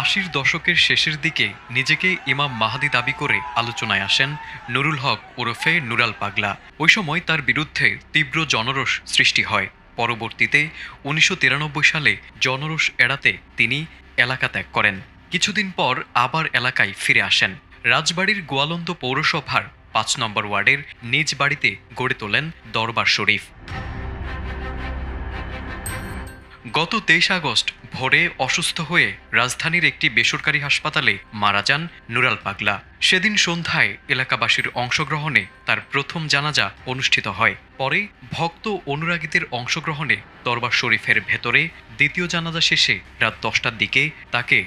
৮০ দশকের শেষের দিকে নিজেকে ইমাম মাহদি দাবি করে আলোচনায় আসেন নুরুল হক ওরফে নুরাল পাগলা। ওই সময় তার বিরুদ্ধে তীব্র জনরোষ সৃষ্টি হয়। পরবর্তীতে ১৯৯৩ সালে জনরোষ এড়াতে তিনি এলাকা ত্যাগ করেন। কিছুদিন পর আবার এলাকায় ফিরে আসেন। রাজবাড়ীর গোয়ালন্দ পৌরসভার ৫ নম্বর ওয়ার্ডের নিজ বাড়িতে গড়ে তোলেন দরবার শরীফ। গত ২৩ আগস্ট ভোরে অসুস্থ হয়ে রাজধানীর একটি বেসরকারি হাসপাতালে মারা যান নুরাল পাগলা। সেদিন সন্ধ্যায় এলাকাবাসীর অংশগ্রহণে তার প্রথম জানাজা অনুষ্ঠিত হয়। পরে ভক্ত অনুরাগীদের অংশগ্রহণে দরবার শরীফের ভেতরে দ্বিতীয় জানাজা শেষে রাত ১০টার দিকে তাকে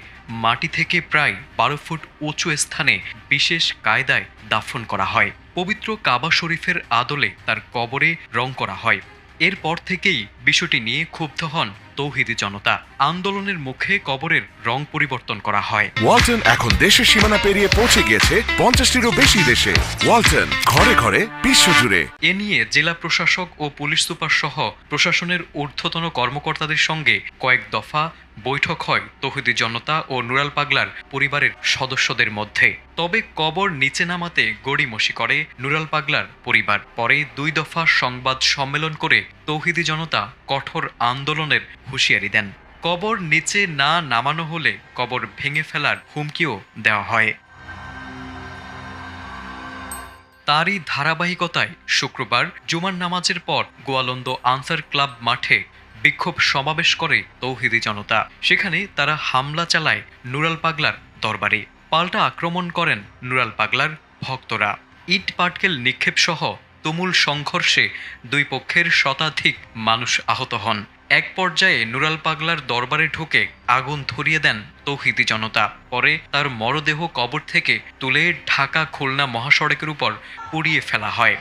মাটি থেকে প্রায় ১২ ফুট উঁচু স্থানে বিশেষ কায়দায় দাফন করা হয়। পবিত্র কাবা শরীফের আদলে তার কবরে রং করা হয়। এরপর থেকেই বিষয়টি নিয়ে ক্ষুব্ধ হন তৌহিদি জনতা। আন্দোলনের মুখে কবরের রং পরিবর্তন করা হয়। ওয়ালটন এখন দেশের সীমানা পেরিয়ে পৌঁছে গিয়েছে ৫০টিরও বেশি দেশে। ওয়ালটন, ঘরে ঘরে বিশ্বজুড়ে। এ নিয়ে জেলা প্রশাসক ও পুলিশ সুপার সহ প্রশাসনের ঊর্ধ্বতন কর্মকর্তাদের সঙ্গে কয়েক দফা বৈঠক হয় তৌহিদি জনতা ও নুরাল পাগলার পরিবারের সদস্যদের মধ্যে। তবে কবর নিচে নামাতে গড়িমসি করে নুরাল পাগলার পরিবার। পরে ২ দফা সংবাদ সম্মেলন করে তৌহিদি জনতা কঠোর আন্দোলনের হুঁশিয়ারি দেন। কবর নিচে না নামানো হলে কবর ভেঙে ফেলার হুমকিও দেওয়া হয়। তারই ধারাবাহিকতায় শুক্রবার জুমার নামাজের পর গোয়ালন্দ আনসার ক্লাব মাঠে বিক্ষোভ সমাবেশ করে তৌহিদি জনতা। সেখানে তারা হামলা চালায় নুরাল পাগলার দরবারে। পাল্টা আক্রমণ করেন নুরাল পাগলার ভক্তরা। ইট পাটকেল নিক্ষেপ সহ তুমুল সংঘর্ষে দুই পক্ষের শতাধিক মানুষ আহত হন। এক পর্যায়ে নুরাল পাগলার দরবারে ঢুকে আগুন ধরিয়ে দেন তৌহিদি জনতা। পরে তার মরদেহ কবর থেকে তুলে ঢাকা খুলনা মহাসড়কের উপর পুড়িয়ে ফেলা হয়।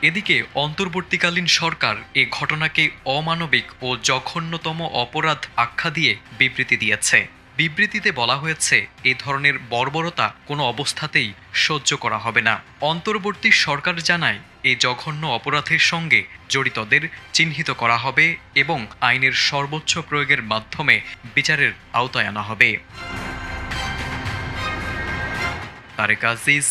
এদিকে অন্তর্বর্তীকালীন সরকার এ ঘটনাকে অমানবিক ও জঘন্যতম অপরাধ আখ্যা দিয়ে বিবৃতি দিয়েছে। বিবৃতিতে বলা হয়েছে, এই ধরনের বর্বরতা কোনো অবস্থাতেই সহ্য করা হবে না। অন্তর্বর্তী সরকার জানায়, এই জঘন্য অপরাধের সঙ্গে জড়িতদের চিহ্নিত করা হবে এবং আইনের সর্বোচ্চ প্রয়োগের মাধ্যমে বিচারের আওতায় আনা হবে। তারেক আজিজ,